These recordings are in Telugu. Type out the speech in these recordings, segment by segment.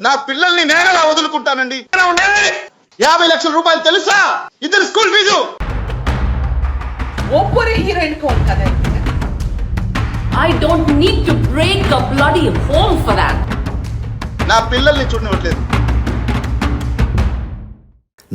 నా పిల్లల్ని నేనలా వదులుకుంటానండి? 50 లక్షల రూపాయలు తెలుసా? ఇద్దరు స్కూల్ ఫీజు. ಒಬ್ಬರೇ ಹೀರೋಯಿನ್ಗೆ ಒಂದು ಕಥೆ ಇದೆ. I don't need to break a bloody home for that. నా పిల్లల్ని చూడనివ్వట్లేదు.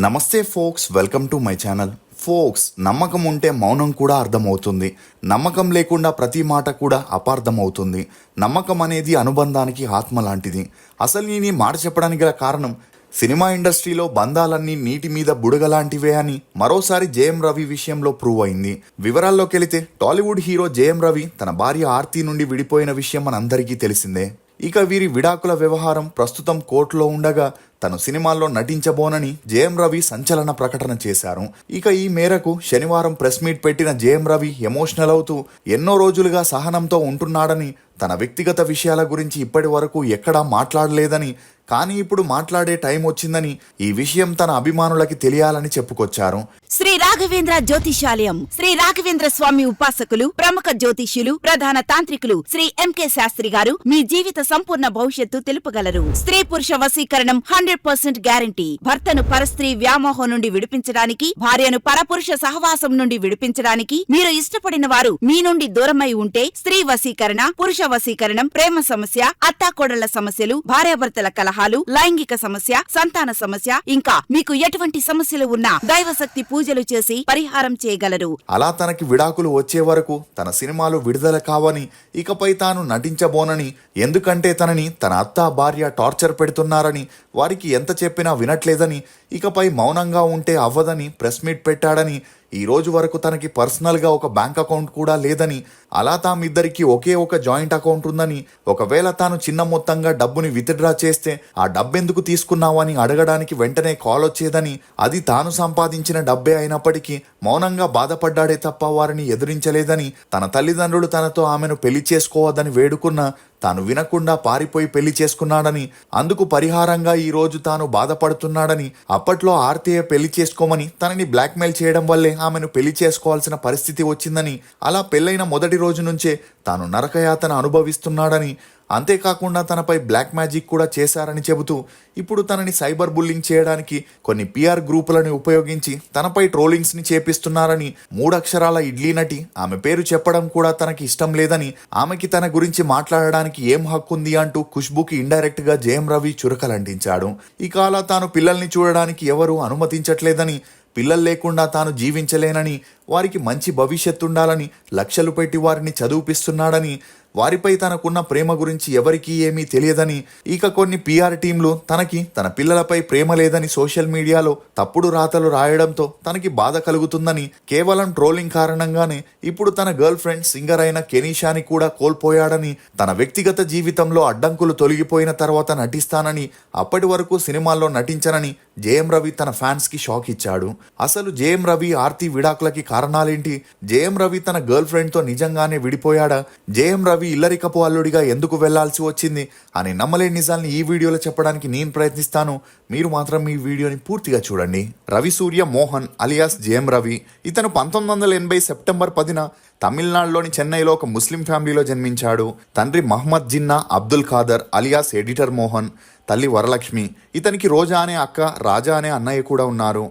నమస్తే folks, welcome to my channel. Folks, నమ్మకం ఉంటే మౌనం కూడా అర్థమవుతుంది. నమ్మకం లేకుండా ప్రతి మాట కూడా అపార్థమవుతుంది. నమ్మకం అనేది అనుబంధానికి ఆత్మ లాంటిది. అసలు నేను ఈ మాట చెప్పడానికి గల కారణం, సినిమా ఇండస్ట్రీలో బంధాలన్నీ నీటి మీద బుడగలాంటివే అని మరోసారి జేఎం రవి విషయంలో ప్రూవ్ అయింది. వివరాల్లోకి వెళితే, టాలీవుడ్ హీరో జేఎం రవి తన భార్య ఆర్తి నుండి విడిపోయిన విషయం మనందరికీ తెలిసిందే. ఇక వీరి విడాకుల వ్యవహారం ప్రస్తుతం కోర్టులో ఉండగా తను సినిమాల్లో నటించబోనని జేఎం రవి సంచలన ప్రకటన చేశారు. ఇక ఈ మేరకు శనివారం ప్రెస్ మీట్ పెట్టిన జేఎం రవి ఎమోషనల్ అవుతూ ఎన్నో రోజులుగా సహనంతో ఉంటున్నాడని, తన వ్యక్తిగత విషయాల గురించి ఇప్పటి వరకు ఎక్కడా మాట్లాడలేదని, కానీ ఇప్పుడు మాట్లాడే టైం వచ్చిందని, ఈ విషయం తన అభిమానులకి తెలియాలని చెప్పుకొచ్చారు. శ్రీ రాఘవేంద్ర జ్యోతిషాలయం, శ్రీ రాఘవేంద్ర స్వామి ఉపాసకులు, ప్రముఖ జ్యోతిష్యులు, ప్రధాన తాంత్రికులు శ్రీ ఎంకే శాస్త్రి గారు మీ జీవిత సంపూర్ణ భవిష్యత్తు తెలుపగలరు. స్త్రీ పురుష వశీకరణం 100% గ్యారంటీ. భర్తను పరస్త్రీ వ్యామోహం నుండి విడిపించడానికి, భార్యను పరపురుష సహవాసం నుండి విడిపించడానికి, మీరు ఇష్టపడిన వారు మీ నుండి దూరమై ఉంటే స్త్రీ వశీకరణ, పురుష వశీకరణం, ప్రేమ సమస్య, అత్తాకోడళ్ల సమస్యలు, భార్యాభర్తల కలహాలు, లైంగిక సమస్య, సంతాన సమస్య, ఇంకా మీకు ఎటువంటి సమస్యలు ఉన్నా దైవశక్తి పూజలు చేసి పరిహారం చేయగలరు. అలా తనకి విడాకులు వచ్చే వరకు తన సినిమాలు విడుదల కావని, ఇకపై తాను నటించబోనని, ఎందుకంటే తనని తన అత్త భార్య టార్చర్ పెడుతున్నారని, వారికి ఎంత చెప్పినా వినట్లేదని, ఇకపై మౌనంగా ఉంటే అవ్వదని ప్రెస్ మీట్ పెట్టాడని, ఈ రోజు వరకు తనకి పర్సనల్గా ఒక బ్యాంక్ అకౌంట్ కూడా లేదని, అలా తామిద్దరికి ఒకే ఒక జాయింట్ అకౌంట్ ఉందని, ఒకవేళ తాను చిన్న మొత్తంగా డబ్బుని విత్డ్రా చేస్తే ఆ డబ్బెందుకు తీసుకున్నావని అడగడానికి వెంటనే కాల్ వచ్చేదని, అది తాను సంపాదించిన డబ్బే అయినప్పటికీ మౌనంగా బాధపడ్డాడే తప్ప వారిని ఎదురించలేదని, తన తల్లిదండ్రులు తనతో ఆమెను పెళ్లి చేసుకోవద్దని వేడుకున్నా తాను వినకుండా పారిపోయి పెళ్లి చేసుకున్నాడని, అందుకు పరిహారంగా ఈ రోజు తాను బాధపడుతున్నాడని, అప్పట్లో ఆర్తియే పెళ్లి చేసుకోమని తనని బ్లాక్మెయిల్ చేయడం వల్లే ఆమెను పెళ్లి చేసుకోవాల్సిన పరిస్థితి వచ్చిందని, అలా పెళ్లైన మొదటి రోజు నుంచే తాను నరకయాతన అనుభవిస్తున్నాడని, అంతేకాకుండా తనపై బ్లాక్ మ్యాజిక్ కూడా చేశారని చెబుతూ ఇప్పుడు తనని సైబర్ బుల్లింగ్ చేయడానికి కొన్ని పిఆర్ గ్రూపులను ఉపయోగించి తనపై ట్రోలింగ్స్ ని చేపిస్తున్నారని, 3 అక్షరాల ఇడ్లీ నటి ఆమె పేరు చెప్పడం కూడా తనకి ఇష్టం లేదని, ఆమెకి తన గురించి మాట్లాడడానికి ఏం హక్కు ఉంది అంటూ ఖుష్బుకి ఇండైరెక్ట్ గా జేఎం రవి చురకలంటించాడు. ఇక అలా తాను పిల్లల్ని చూడడానికి ఎవరూ అనుమతించట్లేదని, పిల్లలు లేకుండా తాను జీవించలేనని, వారికి మంచి భవిష్యత్తు ఉండాలని లక్షలు పెట్టి వారిని చదివిపిస్తున్నాడని, వారిపై తనకున్న ప్రేమ గురించి ఎవరికీ ఏమీ తెలియదని, ఇక కొన్ని పిఆర్ టీంలు తనకి తన పిల్లలపై ప్రేమ లేదని సోషల్ మీడియాలో తప్పుడు రాతలు రాయడంతో తనకి బాధ కలుగుతుందని, కేవలం ట్రోలింగ్ కారణంగానే ఇప్పుడు తన గర్ల్ ఫ్రెండ్ సింగర్ అయిన కెనీషాని కూడా కోల్పోయాడని, తన వ్యక్తిగత జీవితంలో అడ్డంకులు తొలగిపోయిన తర్వాత నటిస్తానని, అప్పటి వరకు సినిమాల్లో నటించనని జేఎం రవి తన ఫ్యాన్స్ కి షాక్ ఇచ్చాడు. అసలు జేఎం రవి ఆర్తి విడాకులకి కారణాలేంటి? జేఎం రవి తన గర్ల్ ఫ్రెండ్ తో నిజంగానే విడిపోయాడా? జేఎం రవి ఇల్లరికపు అల్లుడిగా ఎందుకు వెళ్లాల్సి వచ్చింది అని నమ్మలేని నిజాల్ని ఈ వీడియోలో చెప్పడానికి నేను ప్రయత్నిస్తాను. మీరు మాత్రం ఈ వీడియోని పూర్తిగా చూడండి. రవి సూర్య మోహన్ అలియాస్ జేఎం రవి. ఇతను 1980 సెప్టెంబర్ 10న తమిళనాడులోని చెన్నైలో ఒక ముస్లిం ఫ్యామిలీలో జన్మించాడు. తండ్రి మహమ్మద్ జిన్నా అబ్దుల్ ఖాదర్ అలియాస్ ఎడిటర్ మోహన్, తల్లి వరలక్ష్మి. ఇతనికి రోజా అనే అక్క, రాజా అనే అన్నయ్య కూడా ఉన్నారు.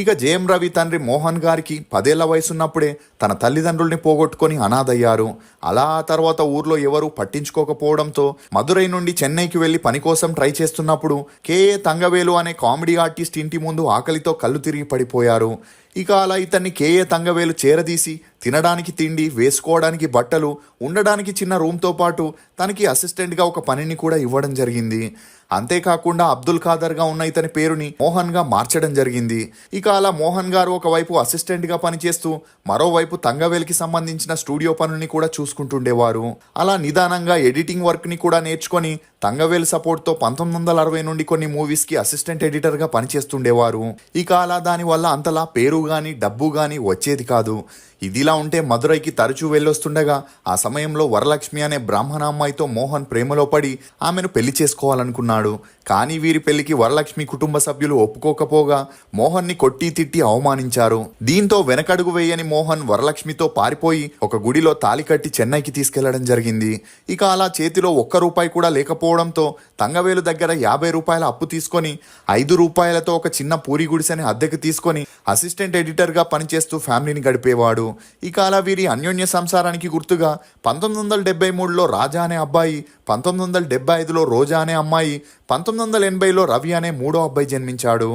ఇక జేఎం రవి తండ్రి మోహన్ గారికి 10 ఏళ్ల వయసున్నప్పుడే తన తల్లిదండ్రుల్ని పోగొట్టుకొని అనాథయ్యారు. అలా ఆ తర్వాత ఊర్లో ఎవరూ పట్టించుకోకపోవడంతో మదురై నుండి చెన్నైకి వెళ్లి పని కోసం ట్రై చేస్తున్నప్పుడు కేఏ తంగవేలు అనే కామెడీ ఆర్టిస్ట్ ఇంటి ముందు ఆకలితో కళ్ళు తిరిగి పడిపోయారు. ఇక అలా ఇతన్ని కేఏ తంగవేలు చేరదీసి తినడానికి తిండి, వేసుకోవడానికి బట్టలు, ఉండడానికి చిన్న రూమ్తో పాటు తనకి అసిస్టెంట్గా ఒక పనిని కూడా ఇవ్వడం జరిగింది. అంతేకాకుండా అబ్దుల్ ఖాదర్గా ఉన్న ఇతని పేరుని మోహన్గా మార్చడం జరిగింది. ఇక అలా మోహన్ గారు ఒకవైపు అసిస్టెంట్గా పనిచేస్తూ మరోవైపు తంగవేలుకి సంబంధించిన స్టూడియో పనుల్ని కూడా చూసుకుంటుండేవారు. అలా నిదానంగా ఎడిటింగ్ వర్క్ని కూడా నేర్చుకొని తంగవేలు సపోర్ట్తో 1960 నుండి కొన్ని మూవీస్కి అసిస్టెంట్ ఎడిటర్గా పనిచేస్తుండేవారు. ఇక అలా దానివల్ల అంతలా పేరు గాని డబ్బు గాని వచ్చేది కాదు. ఇదిలా ఉంటే మదురైకి తరచూ వెళ్ళొస్తుండగా ఆ సమయంలో వరలక్ష్మి అనే బ్రాహ్మణ అమ్మాయితో మోహన్ ప్రేమలో పడి ఆమెను పెళ్లి చేసుకోవాలనుకున్నాడు. కానీ వీరి పెళ్లికి వరలక్ష్మి కుటుంబ సభ్యులు ఒప్పుకోకపోగా మోహన్ని కొట్టి తిట్టి అవమానించారు. దీంతో వెనకడుగు వేయని మోహన్ వరలక్ష్మితో పారిపోయి ఒక గుడిలో తాలి కట్టి చెన్నైకి తీసుకెళ్లడం జరిగింది. ఇక అలా చేతిలో 1 రూపాయి కూడా లేకపోవడం సరిపోవడంతో తంగవేలు దగ్గర 50 రూపాయల అప్పు తీసుకొని 5 రూపాయలతో ఒక చిన్న పూరి గుడిసెని అద్దెకు తీసుకొని అసిస్టెంట్ ఎడిటర్గా పనిచేస్తూ ఫ్యామిలీని గడిపేవాడు. ఇక అలా వీరి అన్యోన్య సంసారానికి గుర్తుగా 1973లో రాజా అనే అబ్బాయి, 1975లో రోజా అనే అమ్మాయి, 1980లో రవి అనే మూడో అబ్బాయి జన్మించాడు.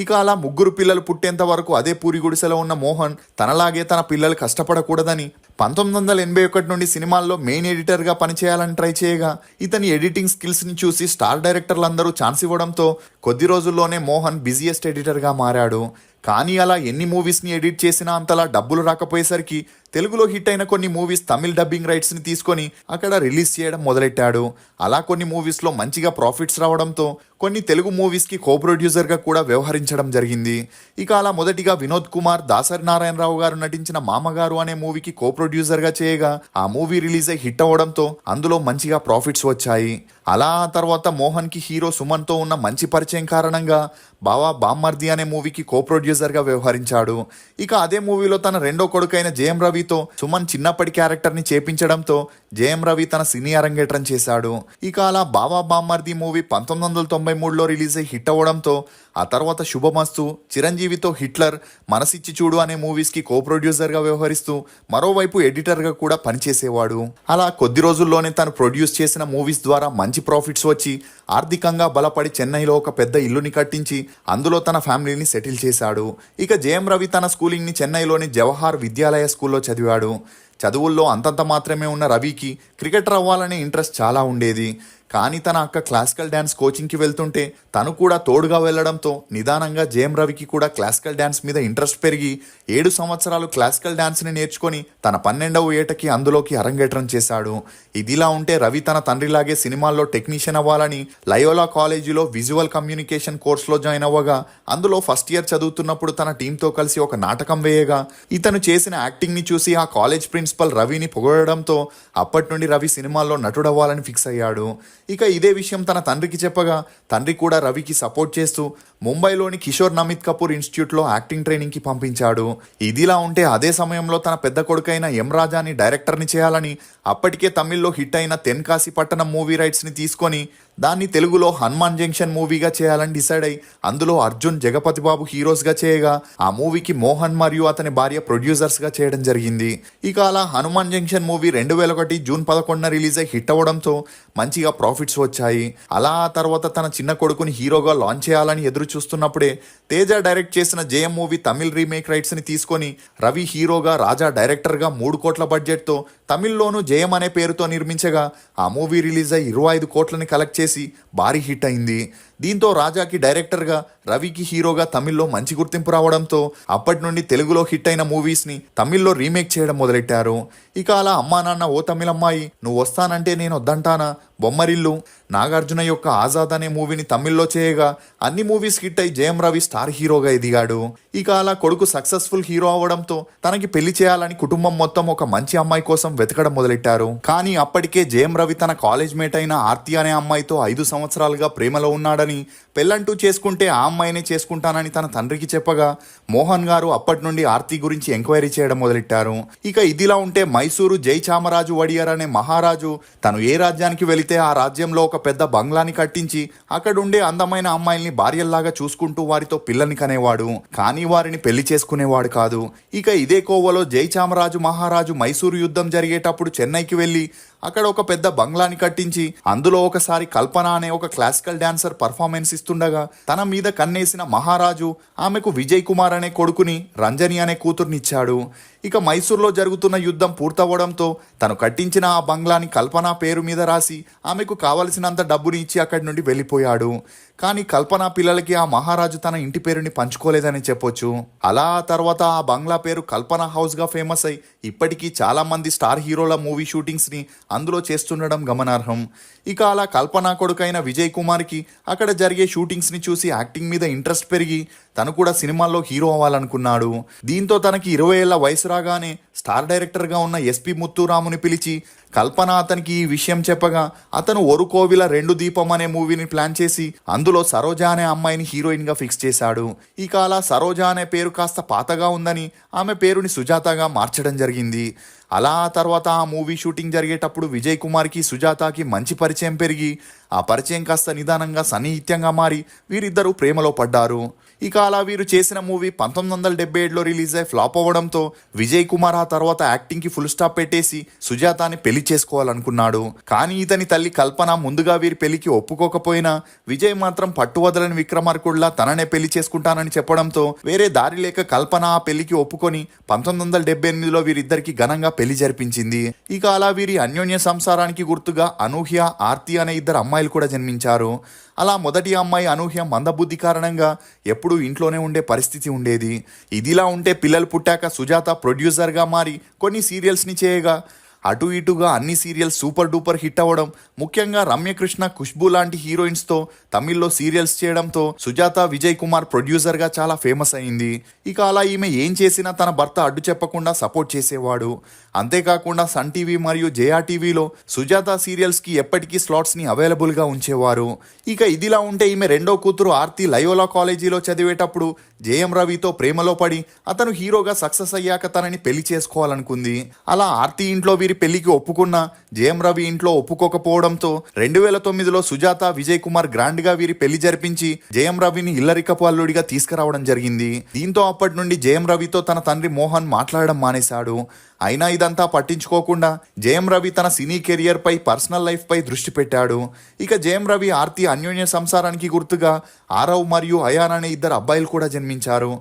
ఇక అలా ముగ్గురు పిల్లలు పుట్టేంత వరకు అదే పూరి గుడిసెలో ఉన్న మోహన్ తనలాగే తన పిల్లలు కష్టపడకూడదని 1981 నుండి సినిమాల్లో మెయిన్ ఎడిటర్గా పనిచేయాలని ట్రై చేయగా ఇతని ఎడిటింగ్ స్కిల్స్ని చూసి స్టార్ డైరెక్టర్లందరూ ఛాన్స్ ఇవ్వడంతో కొద్ది రోజుల్లోనే మోహన్ బిజియెస్ట్ ఎడిటర్గా మారాడు. కానీ అలా ఎన్ని మూవీస్ని ఎడిట్ చేసినా అంతలా డబ్బులు రాకపోయేసరికి తెలుగులో హిట్ అయిన కొన్ని మూవీస్ తమిళ్ డబ్బింగ్ రైట్స్ని తీసుకొని అక్కడ రిలీజ్ చేయడం మొదలెట్టాడు. అలా కొన్ని మూవీస్లో మంచిగా ప్రాఫిట్స్ రావడంతో కొన్ని తెలుగు మూవీస్కి కో ప్రొడ్యూసర్గా కూడా వ్యవహరించడం జరిగింది. ఇక అలా మొదటిగా వినోద్ కుమార్, దాసరి నారాయణరావు గారు నటించిన మామగారు అనే మూవీకి కో ప్రొడ్యూసర్గా చేయగా ఆ మూవీ రిలీజ్ అయి హిట్ అవ్వడంతో అందులో మంచిగా ప్రాఫిట్స్ వచ్చాయి. అలా ఆ తర్వాత మోహన్కి హీరో సుమన్తో ఉన్న మంచి పరిచయం కారణంగా బావా బామ్మర్ది అనే మూవీకి కో ప్రొడ్యూసర్గా వ్యవహరించాడు. ఇక అదే మూవీలో తన రెండో కొడుకైన జయం రవితో సుమన్ చిన్నప్పటి క్యారెక్టర్ని చేపించడంతో జయం రవి తన సినీ అరంగేట్రం చేశాడు. ఇక అలా బావా బామ్మర్ది మూవీ 1993లో రిలీజ్ అయి హిట్ అవ్వడంతో ఆ తర్వాత శుభమస్తు, చిరంజీవితో హిట్లర్, మనసిచ్చి చూడు అనే మూవీస్కి కో ప్రొడ్యూసర్గా వ్యవహరిస్తూ మరోవైపు ఎడిటర్గా కూడా పనిచేసేవాడు. అలా కొద్ది రోజుల్లోనే తను ప్రొడ్యూస్ చేసిన మూవీస్ ద్వారా మంచి ప్రాఫిట్స్ వచ్చి ఆర్థికంగా బలపడి చెన్నైలో ఒక పెద్ద ఇల్లుని కట్టించి అందులో తన ఫ్యామిలీని సెటిల్ చేశాడు. ఇక జయం రవి తన స్కూలింగ్ని చెన్నైలోని జవహర్ విద్యాలయ స్కూల్లో చదివాడు. చదువుల్లో అంతంత మాత్రమే ఉన్న రవికి క్రికెటర్ అవ్వాలనే ఇంట్రెస్ట్ చాలా ఉండేది. కానీ తన అక్క క్లాసికల్ డ్యాన్స్ కోచింగ్కి వెళ్తుంటే తను కూడా తోడుగా వెళ్లడంతో నిదానంగా జయం రవికి కూడా క్లాసికల్ డ్యాన్స్ మీద ఇంట్రెస్ట్ పెరిగి 7 సంవత్సరాలు క్లాసికల్ డ్యాన్స్ని నేర్చుకొని తన 12వ ఏటకి అందులోకి అరంగేట్రం చేశాడు. ఇదిలా ఉంటే రవి తన తండ్రిలాగే సినిమాల్లో టెక్నీషియన్ అవ్వాలని లయోలా కాలేజీలో విజువల్ కమ్యూనికేషన్ కోర్సులో జాయిన్ అవ్వగా అందులో ఫస్ట్ ఇయర్ చదువుతున్నప్పుడు తన టీంతో కలిసి ఒక నాటకం వేయగా ఇతను చేసిన యాక్టింగ్ని చూసి ఆ కాలేజ్ ప్రిన్సిపల్ రవిని పొగడడంతో అప్పటి నుండి రవి సినిమాల్లో నటుడవ్వాలని ఫిక్స్ అయ్యాడు. ఇక ఇదే విషయం తన తండ్రికి చెప్పగా తండ్రి కూడా రవికి సపోర్ట్ చేస్తూ ముంబైలోని కిషోర్ నమిత్ కపూర్ ఇన్స్టిట్యూట్లో యాక్టింగ్ ట్రైనింగ్కి పంపించాడు. ఇదిలా ఉంటే అదే సమయంలో తన పెద్ద కొడుకైన ఎం రాజాని డైరెక్టర్ని చేయాలని అప్పటికే తమిళ్లో హిట్ అయిన తెన్కాసి పట్టణం మూవీ రైట్స్ని తీసుకొని దాన్ని తెలుగులో హనుమాన్ జంక్షన్ మూవీగా చేయాలని డిసైడ్ అయి అందులో అర్జున్, జగపతి బాబు హీరోస్గా చేయగా ఆ మూవీకి మోహన్ మరియు అతని భార్య ప్రొడ్యూసర్స్గా చేయడం జరిగింది. ఇక అలా హనుమాన్ జంక్షన్ మూవీ 2001 జూన్ 11న రిలీజ్ అయి హిట్ అవ్వడంతో మంచిగా ప్రాఫిట్స్ వచ్చాయి. అలా ఆ తర్వాత తన చిన్న కొడుకుని హీరోగా లాంచ్ చేయాలని ఎదురు చూస్తున్నప్పుడే తేజ డైరెక్ట్ చేసిన జయం మూవీ తమిళ్ రీమేక్ రైట్స్ని తీసుకొని రవి హీరోగా, రాజా డైరెక్టర్గా 3 కోట్ల బడ్జెట్తో తమిళ్లోనూ జయం అనే పేరుతో నిర్మించగా ఆ మూవీ రిలీజ్ అయి 25 కోట్లని కలెక్ట్ చేసి భారీ హిట్ అయింది. దీంతో రాజాకి డైరెక్టర్గా, రవికి హీరోగా తమిళ్లో మంచి గుర్తింపు రావడంతో అప్పటి నుండి తెలుగులో హిట్ అయిన మూవీస్ని తమిళ్లో రీమేక్ చేయడం మొదలెట్టారు. ఇక అలా అమ్మా నాన్న ఓ తమిళమ్మాయి, నువ్వు వస్తానంటే నేను వద్దంటానా, బొమ్మరిల్లు, నాగార్జున యొక్క ఆజాద్ అనే మూవీని తమిళ్లో చేయగా అన్ని మూవీస్ హిట్ అయి జయం రవి స్టార్ హీరోగా ఎదిగాడు. ఇక అలా కొడుకు సక్సెస్ఫుల్ హీరో అవడంతో తనకి పెళ్లి చేయాలని కుటుంబం మొత్తం ఒక మంచి అమ్మాయి కోసం వెతకడం మొదలెట్టారు. కానీ అప్పటికే జయం రవి తన కాలేజ్ మేట్ అయిన ఆర్తి అనే అమ్మాయితో 5 సంవత్సరాలుగా ప్రేమలో ఉన్నాడని, పెళ్ళంటూ చేసుకుంటే ఆ అమ్మాయినే చేసుకుంటానని తన తండ్రికి చెప్పగా మోహన్ గారు అప్పటి నుండి ఆర్తి గురించి ఎంక్వైరీ చేయడం మొదలెట్టారు. ఇక ఇదిలా ఉంటే మైసూరు జై చామరాజు వడియర్ అనే మహారాజు తను ఏ రాజ్యానికి వెళితే ఆ రాజ్యంలో ఒక పెద్ద బంగ్లాని కట్టించి అక్కడుండే అందమైన అమ్మాయిల్ని భార్యల్లాగా చూసుకుంటూ వారితో పిల్లల్ని కనేవాడు. కానీ వారిని పెళ్లి చేసుకునేవాడు కాదు. ఇక ఇదే కోవలో జై చామరాజు మహారాజు మైసూరు యుద్ధం జరిగేటప్పుడు చెన్నైకి వెళ్ళి అక్కడ ఒక పెద్ద బంగ్లాని కట్టించి అందులో ఒకసారి కల్పన అనే ఒక క్లాసికల్ డాన్సర్ పర్ఫార్మెన్స్ ఇస్తుండగా తన మీద కన్నేసిన మహారాజు ఆమెకు విజయ్ కుమార్ అనే కొడుకుని, రంజని అనే కూతుర్నిచ్చాడు. ఇక మైసూర్లో జరుగుతున్న యుద్ధం పూర్తవడంతో తను కట్టించిన ఆ బంగ్లాని కల్పన పేరు మీద రాసి ఆమెకు కావలసినంత డబ్బుని ఇచ్చి అక్కడి నుండి వెళ్ళిపోయాడు. కానీ కల్పన పిల్లలకి ఆ మహారాజు తన ఇంటి పేరుని పంచుకోలేదని చెప్పొచ్చు. అలా ఆ తర్వాత ఆ బంగ్లా పేరు కల్పన హౌస్గా ఫేమస్ అయి ఇప్పటికీ చాలా మంది స్టార్ హీరోల మూవీ షూటింగ్స్ని అందులో చేస్తుండడం గమనార్హం. ఇక అలా కల్పన కొడుకైన విజయ్ కుమార్కి అక్కడ జరిగే షూటింగ్స్ని చూసి యాక్టింగ్ మీద ఇంట్రెస్ట్ పెరిగి తను కూడా సినిమాల్లో హీరో అవ్వాలనుకున్నాడు. దీంతో తనకి 20 ఏళ్ల వయసు రాగానే స్టార్ డైరెక్టర్గా ఉన్న ఎస్పి ముత్తురాముని పిలిచి కల్పన అతనికి ఈ విషయం చెప్పగా అతను ఒరు కోవిల 2 దీపం అనే మూవీని ప్లాన్ చేసి అందులో సరోజ అనే అమ్మాయిని హీరోయిన్గా ఫిక్స్ చేశాడు. ఇక అలా సరోజ అనే పేరు కాస్త పాతగా ఉందని ఆమె పేరుని సుజాతగా మార్చడం జరిగింది. అలా ఆ తర్వాత ఆ మూవీ షూటింగ్ జరిగేటప్పుడు విజయ్ కుమార్కి సుజాతకి మంచి పరిచయం పెరిగి ఆ పరిచయం కాస్త నిదానంగా సన్నిహిత్యంగా మారి వీరిద్దరూ ప్రేమలో పడ్డారు. ఇక అలా వీరు చేసిన మూవీ 1977లో రిలీజ్ అయి ఫ్లాప్ అవ్వడంతో విజయ్ కుమార్ ఆ తర్వాత యాక్టింగ్ కి ఫుల్ స్టాప్ పెట్టేసి సుజాతాని పెళ్లి చేసుకోవాలనుకున్నాడు. కానీ ఇతని తల్లి కల్పన ముందుగా వీరి పెళ్లికి ఒప్పుకోకపోయినా విజయ్ మాత్రం పట్టువదలని విక్రమార్కుడిలా తననే పెళ్లి చేసుకుంటానని చెప్పడంతో వేరే దారి లేక కల్పన ఆ పెళ్లికి ఒప్పుకొని 1978లో వీరిద్దరికి ఘనంగా పెళ్లి జరిపించింది. ఇక అలా వీరి అన్యోన్య సంసారానికి గుర్తుగా అనూహ్య, ఆర్తి అనే ఇద్దరు అమ్మాయిలు కూడా జన్మించారు. అలా మొదటి అమ్మాయి అనూహ్య మందబుద్ధి కారణంగా ఎప్పుడూ ఇంట్లోనే ఉండే పరిస్థితి ఉండేది. ఇదిలా ఉంటే పిల్లలు పుట్టాక సుజాత ప్రొడ్యూసర్గా మారి కొన్ని సీరియల్స్ని చేయగా అటు ఇటుగా అన్ని సీరియల్స్ సూపర్ డూపర్ హిట్ అవ్వడం, ముఖ్యంగా రమ్యకృష్ణ, ఖుష్బూ లాంటి హీరోయిన్స్తో తమిళ్లో సీరియల్స్ చేయడంతో సుజాత విజయ్ కుమార్ ప్రొడ్యూసర్గా చాలా ఫేమస్ అయింది. ఇక అలా ఈమె ఏం చేసినా తన భర్త అడ్డు చెప్పకుండా సపోర్ట్ చేసేవాడు. అంతేకాకుండా సన్ టీవీ మరియు జయా టీవీలో సుజాత సీరియల్స్కి ఎప్పటికీ స్లాట్స్ని అవైలబుల్గా ఉంచేవారు. ఇక ఇదిలా ఉంటే ఈమె రెండో కూతురు ఆర్తి లయోలా కాలేజీలో చదివేటప్పుడు జేఎం రవితో ప్రేమలో పడి అతను హీరోగా సక్సెస్ అయ్యాక తనని పెళ్లి చేసుకోవాలనుకుంది. అలా ఆర్తి ఇంట్లో వీరి పెళ్లికి ఒప్పుకున్న జేఎం రవి ఇంట్లో ఒప్పుకోకపోవడంతో 2009లో సుజాత, విజయ్ కుమార్ గ్రాండ్ గా వీరి పెళ్లి జరిపించి జేఎం రవిని ఇల్లరికపు అల్లుడిగా తీసుకురావడం జరిగింది. దీంతో అప్పటి నుండి జేఎం రవితో తన తండ్రి మోహన్ మాట్లాడడం మానేశాడు. అయినా ఇదంతా పట్టించుకోకుండా జేఎం రవి తన సినీ కెరియర్ పై, పర్సనల్ లైఫ్ పై దృష్టి పెట్టాడు. ఇక జేఎం రవి, ఆర్తి అన్యోన్య సంసారానికి గుర్తుగా ఆరవ్ మరియు అయాన్ అనే ఇద్దరు అబ్బాయిలు కూడా జన్మించారు.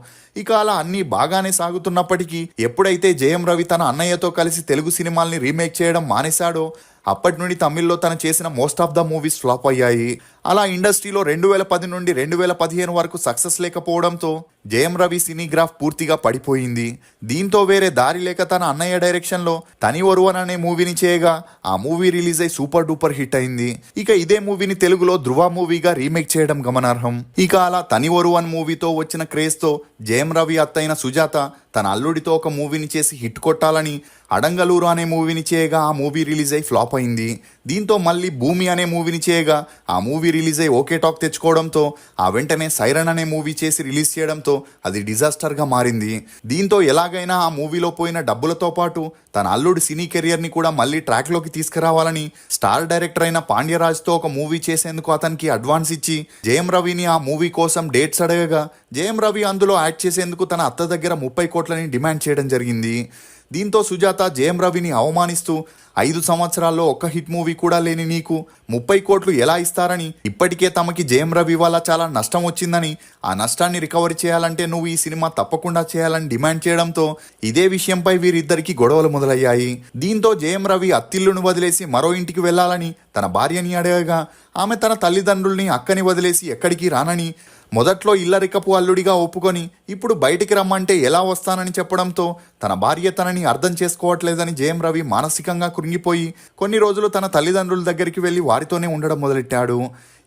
ఇక అలా అన్నీ బాగానే సాగుతున్నప్పటికీ ఎప్పుడైతే జేఎం రవి తన అన్నయ్యతో కలిసి తెలుగు సినిమాల్ని రీమేక్ చేయడం మానేశాడో అప్పటి నుండి తమిళ్లో తను చేసిన most of the movies flop అయ్యాయి. అలా ఇండస్ట్రీలో 2010 నుండి 2015 వరకు సక్సెస్ లేకపోవడంతో జేఎం రవి సినీ గ్రాఫ్ పూర్తిగా పడిపోయింది. దీంతో వేరే దారి లేక తన అన్నయ్య డైరెక్షన్లో తని ఒరువన్ అనే మూవీని చేయగా ఆ మూవీ రిలీజ్ అయి సూపర్ డూపర్ హిట్ అయింది. ఇక ఇదే మూవీని తెలుగులో ధృవ మూవీగా రీమేక్ చేయడం గమనార్హం. ఇక అలా తని ఒరువన్ మూవీతో వచ్చిన క్రేజ్తో జేఎం రవి అత్తైన సుజాత తన అల్లుడితో ఒక మూవీని చేసి హిట్ కొట్టాలని అడంగలూరు అనే మూవీని చేయగా ఆ మూవీ రిలీజ్ అయి ఫ్లాప్ అయింది. దీంతో మళ్ళీ భూమి అనే మూవీని చేయగా ఆ మూవీ రిలీజ్ అయి ఓకే టాక్ తెచ్చుకోవడంతో ఆ వెంటనే సైరన్ అనే మూవీ చేసి రిలీజ్ చేయడంతో అది డిజాస్టర్గా మారింది. దీంతో ఎలాగైనా ఆ మూవీలో పోయిన డబ్బులతో పాటు తన అల్లుడి సినీ కెరియర్ని కూడా మళ్ళీ ట్రాక్లోకి తీసుకురావాలని స్టార్ డైరెక్టర్ అయిన పాండ్యరాజ్తో ఒక మూవీ చేసేందుకు అతనికి అడ్వాన్స్ ఇచ్చి జేఎం రవిని ఆ మూవీ కోసం డేట్స్ అడగగా జేఎం రవి అందులో యాడ్ చేసేందుకు తన అత్త దగ్గర 30 కోట్లని డిమాండ్ చేయడం జరిగింది. దీంతో సుజాత జేఎం రవిని అవమానిస్తూ 5 సంవత్సరాల్లో ఒక్క హిట్ మూవీ కూడా లేని నీకు 30 కోట్లు ఎలా ఇస్తారని, ఇప్పటికే తమకి జేఎం రవి వల్ల చాలా నష్టం వచ్చిందని, ఆ నష్టాన్ని రికవరీ చేయాలంటే నువ్వు ఈ సినిమా తప్పకుండా చేయాలని డిమాండ్ చేయడంతో ఇదే విషయంపై వీరిద్దరికి గొడవలు మొదలయ్యాయి. దీంతో జేఎం రవి అత్తిల్లును వదిలేసి మరో ఇంటికి వెళ్లాలని తన భార్యని అడగగా ఆమె తన తల్లిదండ్రుల్ని, అక్కని వదిలేసి ఎక్కడికి రానని, మొదట్లో ఇల్లరికపు అల్లుడిగా ఒప్పుకొని ఇప్పుడు బయటికి రమ్మంటే ఎలా వస్తానని చెప్పడంతో తన భార్య తనని అర్థం చేసుకోవట్లేదని జేఎం రవి మానసికంగా కృంగిపోయి కొన్ని రోజులు తన తల్లిదండ్రుల దగ్గరికి వెళ్ళి వారితోనే ఉండడం మొదలెట్టాడు.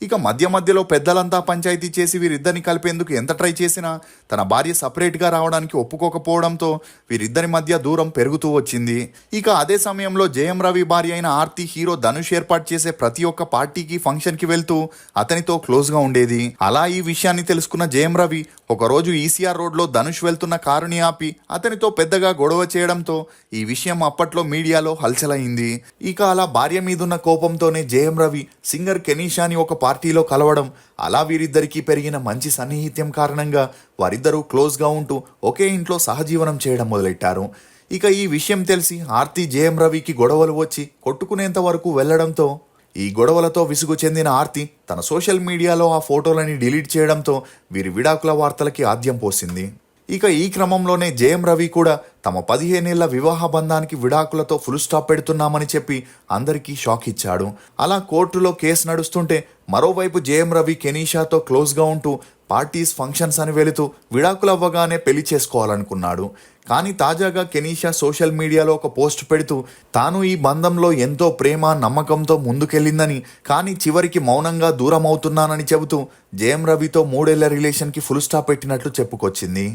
ఇక మధ్యలో పెద్దలంతా పంచాయతీ చేసి వీరిద్దరిని కలిపేందుకు ఎంత ట్రై చేసినా తన భార్య సపరేట్గా రావడానికి ఒప్పుకోకపోవడంతో వీరిద్దరి మధ్య దూరం పెరుగుతూ వచ్చింది. ఇక అదే సమయంలో జేఎం రవి భార్య అయిన ఆర్తి హీరో ధనుష్ ఏర్పాటు చేసే ప్రతి ఒక్క పార్టీకి, ఫంక్షన్కి వెళ్తూ అతనితో క్లోజ్గా ఉండేది. అలా ఈ విషయాన్ని తెలుసుకున్న జేఎం రవి ఒకరోజు ఈసీఆర్ రోడ్లో ధనుష్ వెళ్తున్న కారుని ఆపి అతనితో పెద్దగా గొడవ చేయడంతో ఈ విషయం అప్పట్లో మీడియాలో హల్చలైంది. ఇక అలా భార్య మీదున్న కోపంతోనే జేఎం రవి సింగర్ కెనీషాని ఒక పార్టీలో కలవడం, అలా వీరిద్దరికీ పెరిగిన మంచి సన్నిహిత్యం కారణంగా వారిద్దరూ క్లోజ్గా ఉంటూ ఒకే ఇంట్లో సహజీవనం చేయడం మొదలెట్టారు. ఇక ఈ విషయం తెలిసి ఆర్తి జేఎం రవికి గొడవలు వచ్చి కొట్టుకునేంత వరకు వెళ్లడంతో ఈ గొడవలతో విసుగు చెందిన ఆర్తి తన సోషల్ మీడియాలో ఆ ఫోటోలని డిలీట్ చేయడంతో వీరి విడాకుల వార్తలకి ఆద్యం పోసింది. ఇక ఈ క్రమంలోనే జేఎం రవి కూడా తమ 15 ఏళ్ల వివాహ బంధానికి విడాకులతో ఫుల్ స్టాప్ పెడుతున్నామని చెప్పి అందరికీ షాక్ ఇచ్చాడు. అలా కోర్టులో కేసు నడుస్తుంటే మరోవైపు జేఎం రవి కెనీషాతో క్లోజ్గా ఉంటూ పార్టీస్, ఫంక్షన్స్ అని వెళుతూ విడాకులు అవ్వగానే పెళ్లి చేసుకోవాలనుకున్నాడు. కానీ తాజాగా కెనీషా సోషల్ మీడియాలో ఒక పోస్ట్ పెడుతూ తాను ఈ బంధంలో ఎంతో ప్రేమ, నమ్మకంతో ముందుకెళ్ళిందని, కానీ చివరికి మౌనంగా దూరం అవుతున్నానని చెబుతూ జేఎం రవితో 3 ఏళ్ల రిలేషన్కి ఫుల్ స్టాప్ పెట్టినట్లు చెప్పుకొచ్చింది.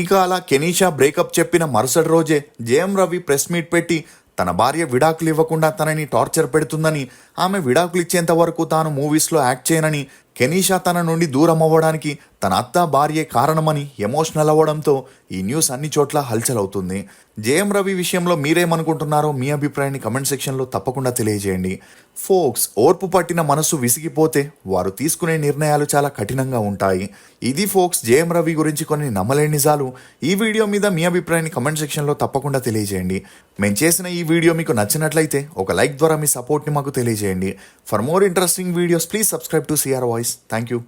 ఇక అలా కెనీషా బ్రేకప్ చెప్పిన మరుసటి రోజే జేఎం రవి ప్రెస్ మీట్ పెట్టి తన భార్య విడాకులు ఇవ్వకుండా తనని టార్చర్ పెడుతుందని, ఆమె విడాకులు ఇచ్చేంత వరకు తాను మూవీస్లో యాక్ట్ చేయనని, కెనీషా తన నుండి దూరం అవ్వడానికి తన అత్త, భార్యే కారణమని ఎమోషనల్ అవ్వడంతో ఈ న్యూస్ అన్ని చోట్ల హల్చల్ అవుతుంది. జేఎం రవి విషయంలో మీరేమనుకుంటున్నారో మీ అభిప్రాయాన్ని కమెంట్ సెక్షన్లో తప్పకుండా తెలియజేయండి. ఫోక్స్ ఓర్పు పట్టిన మనసు విసిగిపోతే వారు తీసుకునే నిర్ణయాలు చాలా కఠినంగా ఉంటాయి. ఇది ఫోక్స్ జేఎం రవి గురించి కొన్ని నమ్మలేని నిజాలు. ఈ వీడియో మీద మీ అభిప్రాయాన్ని కమెంట్ సెక్షన్లో తప్పకుండా తెలియజేయండి. మేము చేసిన ఈ వీడియో మీకు నచ్చినట్లయితే ఒక లైక్ ద్వారా మీ సపోర్ట్ని మాకు తెలియజేయండి. For more interesting videos please subscribe to CR voice. Thank you.